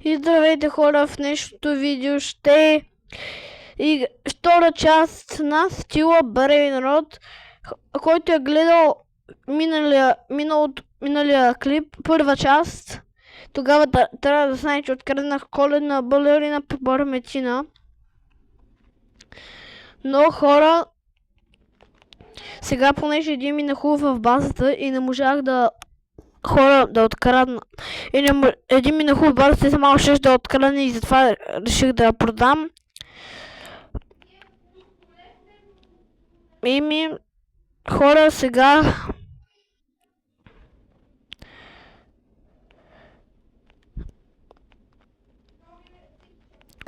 И здравейте хора, в днешното видео ще и втора част на стила Brainrot, който е гледал миналия клип, първа част. Тогава трябва да знае, че откраднах коледна балерина по барметина. Но хора, сега понеже един ми нахува в базата и не можах да открадна. Един ми нахува в базата и за малко ще да открадна и затова реших да я продам. Хора, сега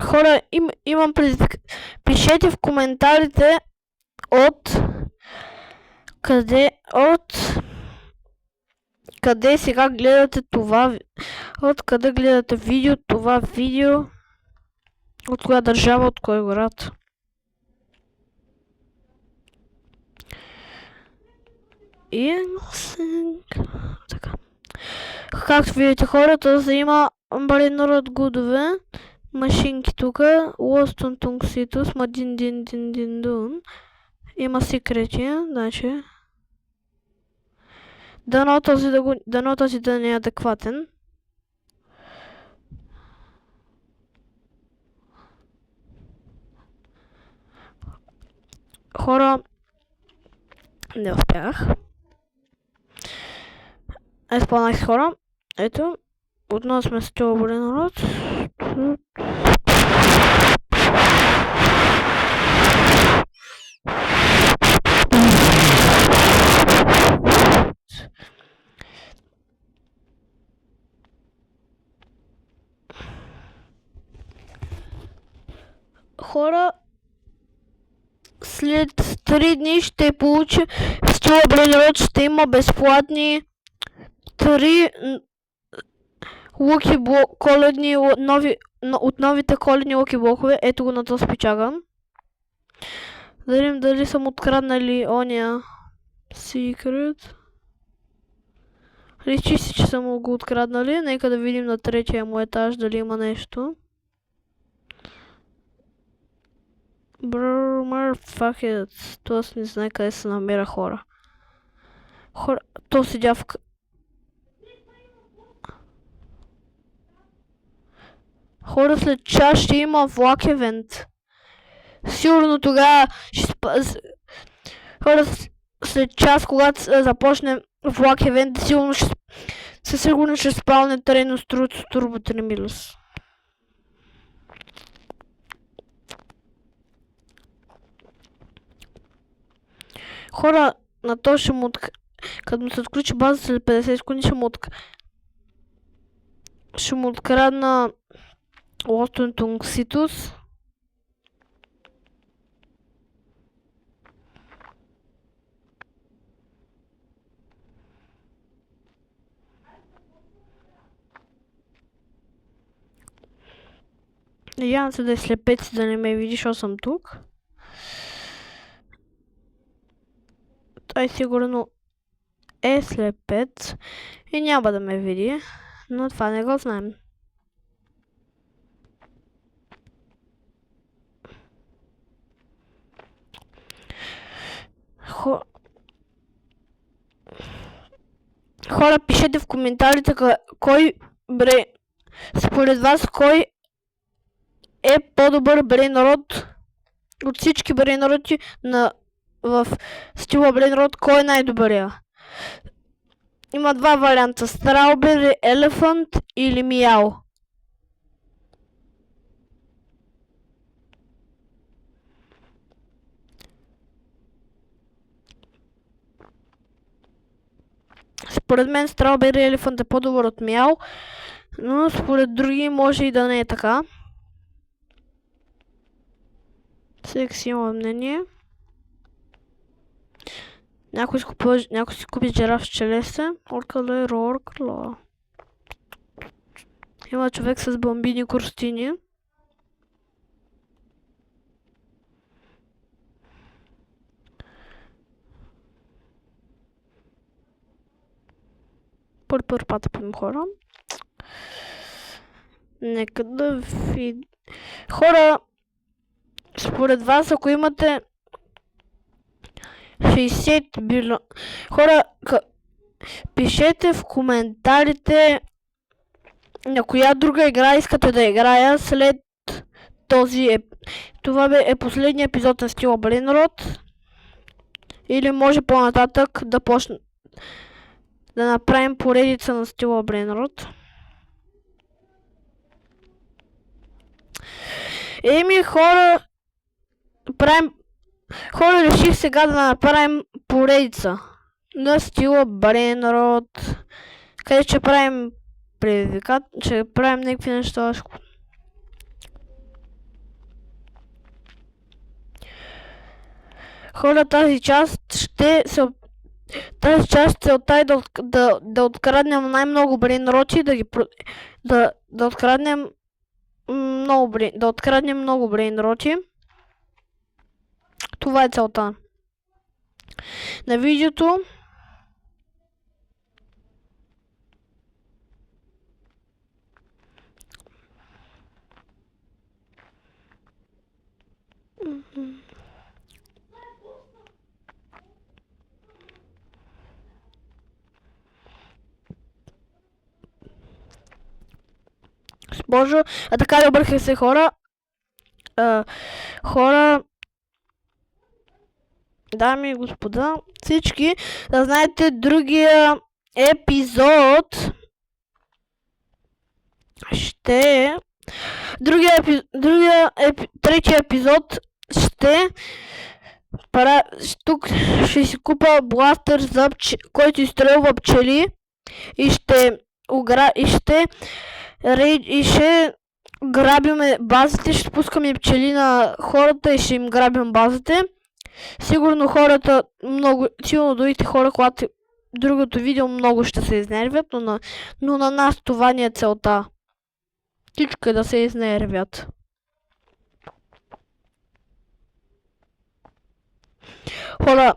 хора, имам пишете в коментарите къде сега гледате това, от къде гледате това видео, от коя държава, от кой град. И така. Както видите хората, за има Brainrot гудове, машинки тук, Lost Tunxitus, Мадин Дин Дин Дин Дун. Има секрети, значи. Дано този да не е адекватен. Хора, не успях. Изпълнах хора. Ето, отново сме с това Brainrot. Хора, след 3 дни ще получи в стила Brainrot, ще има безплатни 3 коледни от новите коледни луки блокове. Ето го на този печага. Да видим дали съм откраднали ония секрет. Речи си, че съм го откраднали. Нека да видим на третия му етаж дали има нещо. Fuck it. Тоест не знае къде се намира хора. То седя в... Хора, след час ще има влак евент. Сигурно тогава ще хора, след час, когато започне влак евент, сигурно ще спалне трено с Turbo Tremulous. Хора, на то ще му като му се отключи база след 50 секунди ще му открадна Lost Tunxitus. Надявам се да е слепец, да не ме види, защото съм тук. Той сигурно е слепец и няма да ме види, но това не го знаем. Хора, пишете в коментарите според вас кой е по-добър Brainrot от всички Brainrot в стила Brainrot, кой е най-добрия? Има два варианта: Strawberry Elephant или Мяу. Според мен Strawberry Elephant е по-добър от Мяу, но според други може и да не е така. Всеки си има мнение. Някой си купи жираф с челеста. Оркала. Има човек с бомбини курстини. Първи път пипим хора. Нека да видим. Хора, според вас, ако имате 60 билиона... Хора, пишете в коментарите на коя друга игра искате да играя след този Това е последният епизод на Steel Brainrot. Или може по-нататък да почне да направим поредица на Steel Brainrot. Еми, хора, реших сега да направим поредица на Steel Brainrot, къде ще правим ще правим някакви неща. Хора, тази част целта е да откраднем най-много брейнроти, да откраднем много брейнроти. Това е целта на видеото. Боже, така ли обърках се, хора? Хора, дами и господа, всички да знаете, другия епизод ще... Третия епизод тук ще си купа бластър, който изстрелва пчели и ще грабиме базите, ще спускаме пчели на хората и ще им грабим базите. Сигурно хората другите хора, когато другото видео много ще се изнервят, но на нас това ни е целта. Всичко е да се изнервят. Хора,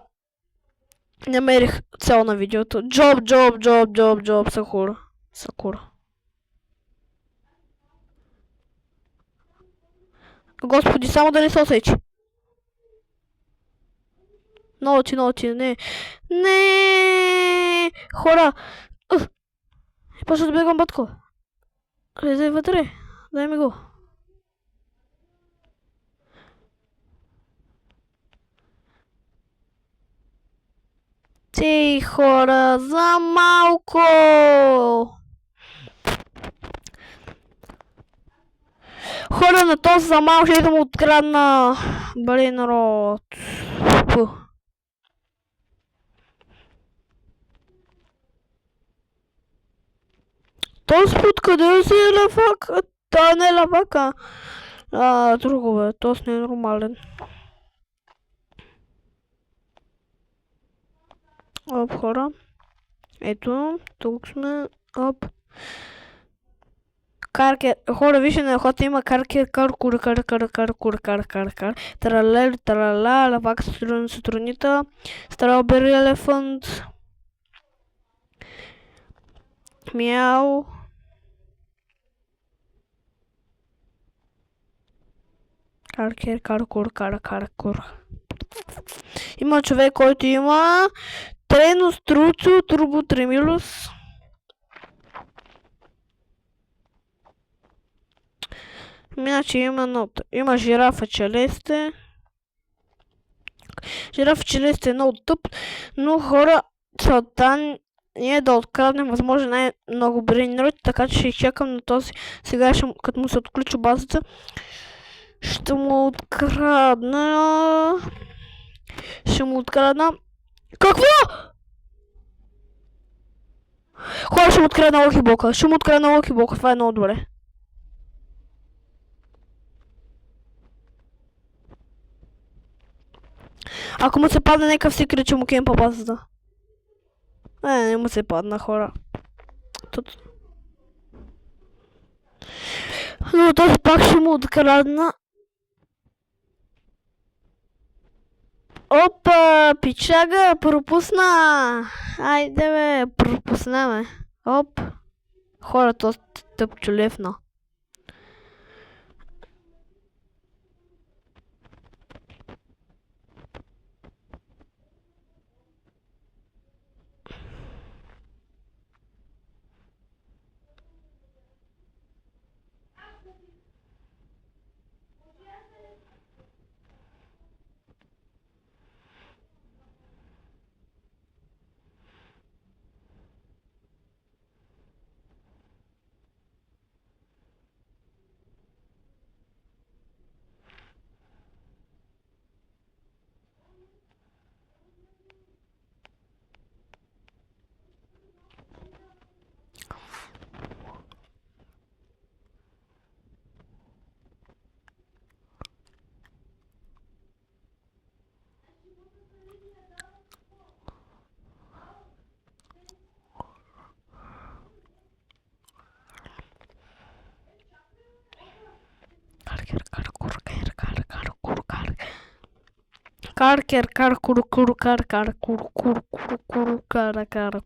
намерих цел на видеото. Джоб, Сакура. Господи, само да не се осечи. Ноти, не. Не! Хора! Почва да бегам, батко. Влезай вътре. Дай ми го. Ей, хора, за малко! Хора, на този за малко ще да му открадна Brainrot. Този откъде си е лавак? Той не е лавака. Друго бе, този не е нормален. Оп, хора. Ето, тук сме. Оп. Хора, вижте на охота има каркер, каркур. Тралер, трала, лавак сутронита, Strawberry Elephant. Мяу. Каркер, каркур. Има човек, който има Тренос, Труцо, Турбо, Тремилус. Иначе има жирафа Челесте. Жирафа Челесте е много тъп, но хора, целта е да откраднем възможно най-много брейнроти, така че ще изчакам на този. Сега, като му се отключи базата, ще му открадна. Какво? Хора, ще му открадна локиблока. Това е много добре. Ако му се падне, нека всеки рече му кемпа базата. Не му се падна, хора. Но този пак ще му открадна. Опа, пичага, пропусна. Айде бе, пропуснаме. Оп. Хора, този тъп чулевна.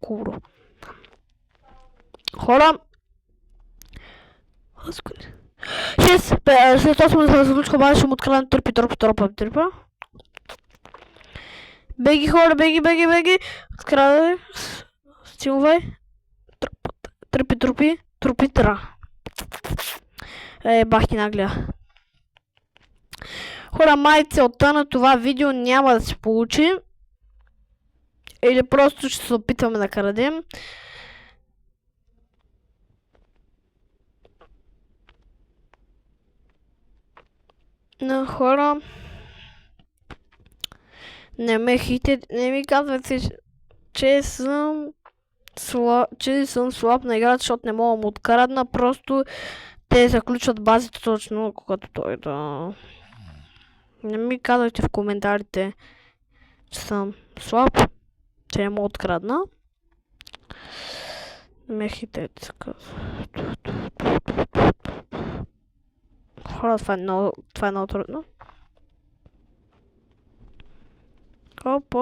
Куро. Хора. След 8 случка обаче ще му открадам трупа. Беги хора, беги. Скрадай. Стилвай. Трупи. Бах ти нагледа. Хора, май целта на това видео няма да се получи. Или просто ще се опитваме да крадем. Но хора, не ми казвайте, че съм слаб на играта, защото не мога да му открадна, просто те заключват базите точно, когато той да... Не ми казвайте в коментарите, че съм слаб, че не мога да открадна. Не ме хитете, се казва. Хора, това е много трудно. Оп.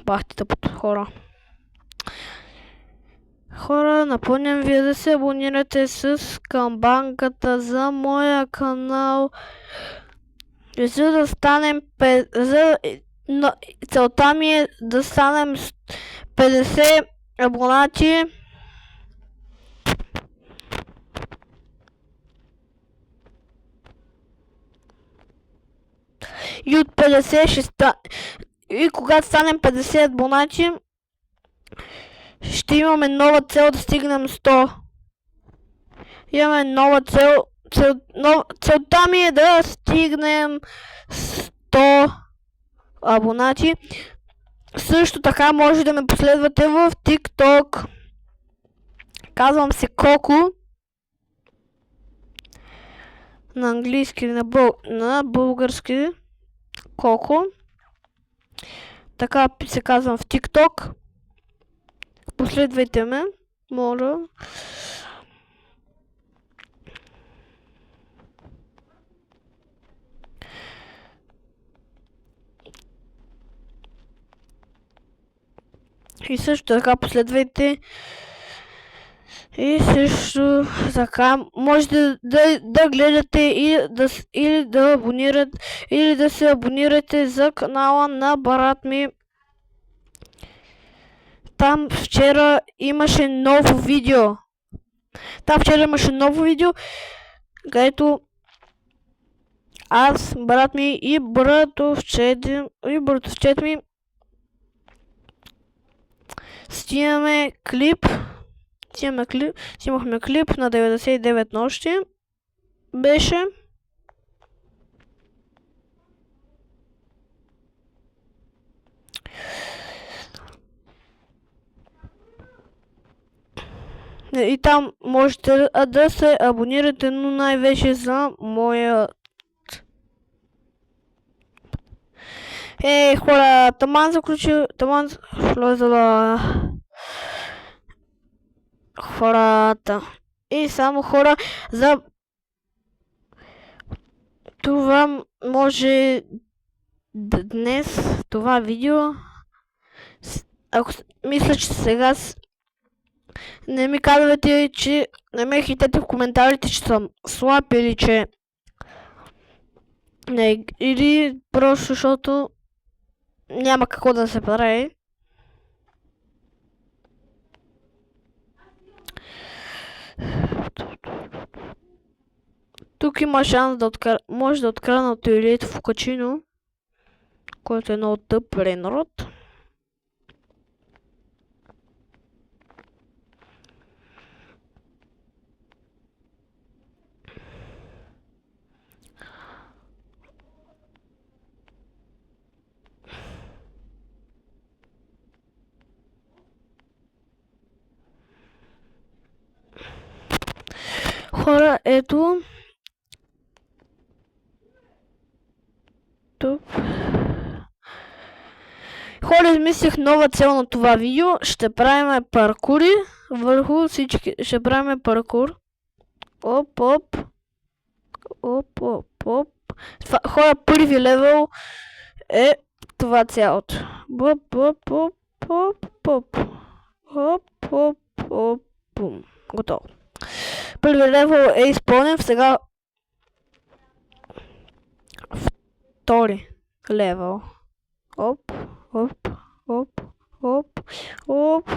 Бах ти тъпото, хора. Хора, напомням ви да се абонирате с камбанката за моя канал. За да станем... Целта ми е да станем 50 абонати. И от 50 и когато станем 50 абонати, ще имаме нова цел да стигнем 100. Имаме нова цел. Целта ми е да стигнем 100 абонати. Също така може да ме последвате в TikTok. Казвам се Коко. На английски или на български Коко. Така се казвам в TikTok. Последвайте ме, моля. И също така последвайте. И също така може да гледате или да се абонирате за канала на брат ми. Там вчера имаше ново видео. Където аз, брат ми и братовчет ми снимахме клип на 99 нощи. Беше. И там можете да се абонирате, но най-вече за моя... хора, таман влязала хората. И само хора, за това може днес това видео, ако мисля, че сега не ми казвате, че не ме хитете в коментарите, че съм слаб или че не, или просто защото няма какво да се прави. Тук има шанс да може да открадна от Юлието в Качино, който е много тъп народ. Хора, ето. Тук. Хора, измислих нова цел на това видео. Ще правим паркури върху всички. Ще правим паркур. Оп. Оп, оп, оп. Това, хора, първи левел е това цялото. Оп, оп, оп, оп, оп. Оп, оп, оп, бум. Готово. Първи левел е изпълнен, сега втори левел. Оп, оп, оп, оп, оп,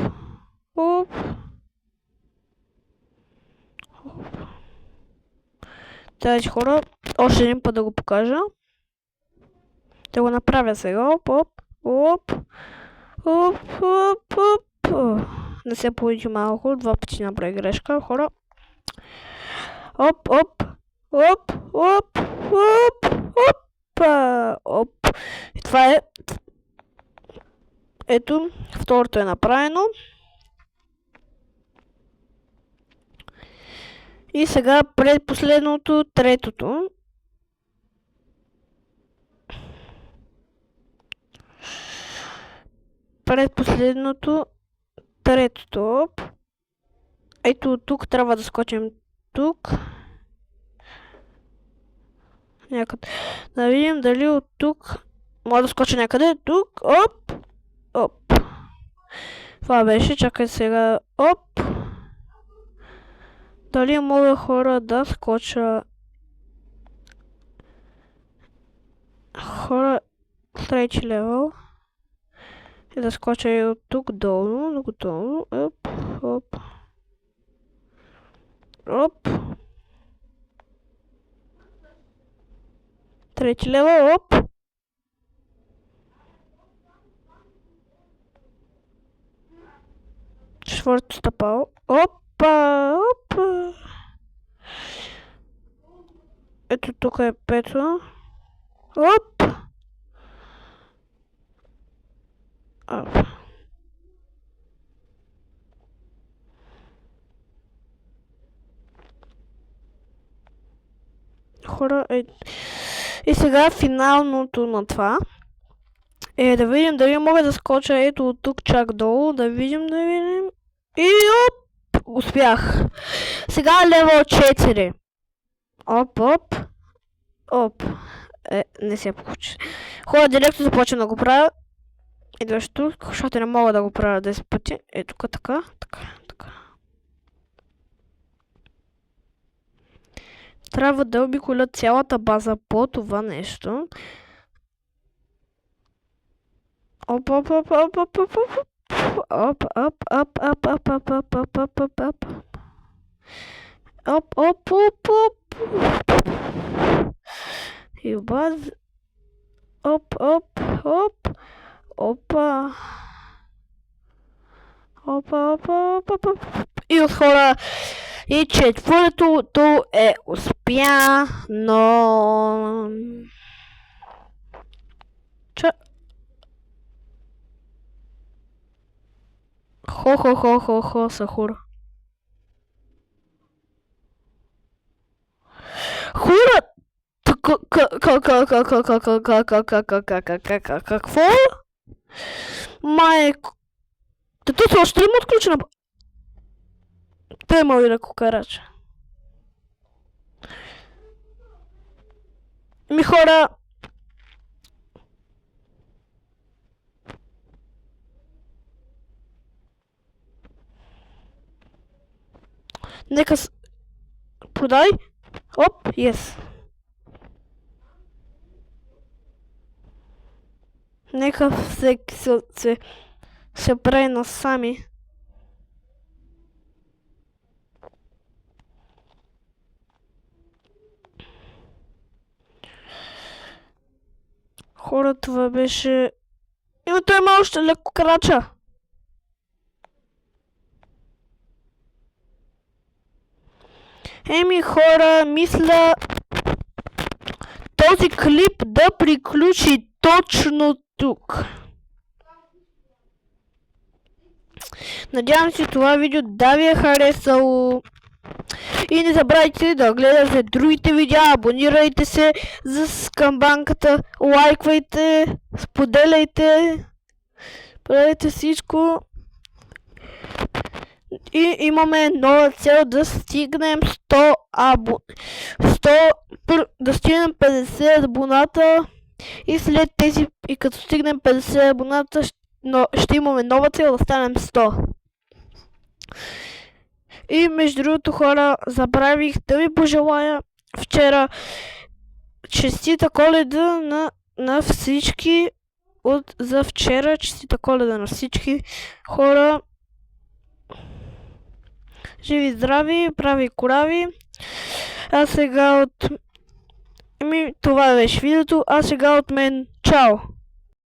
оп. Тази хора, още един път да го покажа. Да го направя сега. Оп, оп, оп, оп, оп, оп. Не се получи малко, два пъти направи грешка, хора. Оп, оп, оп, оп, оп, оп, оп. И това е. Ето, второто е направено. И сега предпоследното, третото. Предпоследното, третото. Ето тук трябва да скочим тук. Някъде. Да видим дали от тук може да скоча някъде. Тук. Оп. Оп. Това беше. Чакай сега. Оп. Дали мога хора да скоча. Хора. Трети левел. И да скоча и от тук долу. Долу. Оп. Оп. Оп. Трети левел. Оп. Четвърто стъпало. Опа. Опа. Ето тук е пето. Оп. Оп. Хора, и сега финалното на това е да видим дали мога да скоча ето от тук чак долу, да видим. И оп! Успях. Сега левел 4. Оп, оп. Оп. Не се получи. Хора, директно започвам да го правя. Идваш тук, защото не мога да го правя 10 пъти. Ето тук така. Трябва да обиколя цялата база по това нещо. Оп, оп, оп, оп, оп, оп, оп. Оп, оп, оп, оп, оп, оп, оп, оп, оп, оп, оп. Оп, оп, оп, оп. И баз. Оп, оп, оп. Опа. Опа, опа, опа, опа. И от хора. И четвъртото е успяно. Хо, Сахура. Хора! Какво? Майко. Тато се още ли му отключена? Те мали да кукарача. Ми хора... Нека продай. Оп, yes. Нека всеки се прави насами. Хора, това беше... Има той има още леко крача. Еми хора, мисля този клип да приключи точно тук. Надявам се това видео да ви е харесало. И не забравяйте да гледате другите видеа, абонирайте се за камбанката, лайквайте, споделяйте, правете всичко. И имаме нова цел да стигнем 50 абоната. И след тези, и като стигнем 50 абоната, ще имаме нова цел да станем 100. И между другото, хора, забравих да ви пожелая вчера честита Коледа на всички за вчера. Честита Коледа на всички хора. Живи, здрави, прави корави. А сега това беше видеото. А сега от мен, чао!